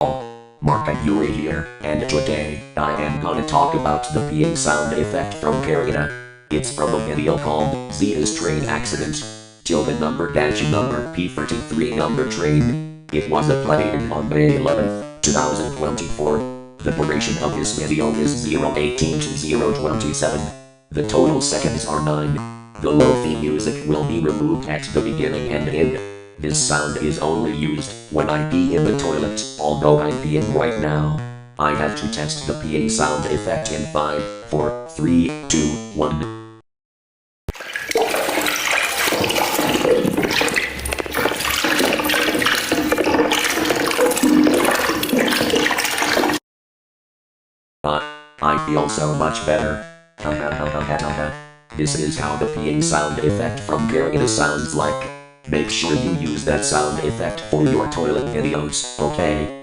Markov Yuri here, and today I am gonna talk about the peeing sound effect from Korea. It's from a video called Z's Train Accident. Till the number P33 number train. It was played on May 11th, 2024. The duration of this video is 0:18 to 0:27. The total seconds are 9. The lo-fi music will be removed at the beginning and end. This sound is only used when I pee in the toilet, although I'm peeing right now. I have to test the peeing sound effect in 5, 4, 3, 2, 1. I feel so much better. This is how the peeing sound effect from Korea sounds like. Make sure you use that sound effect for your toilet videos, okay?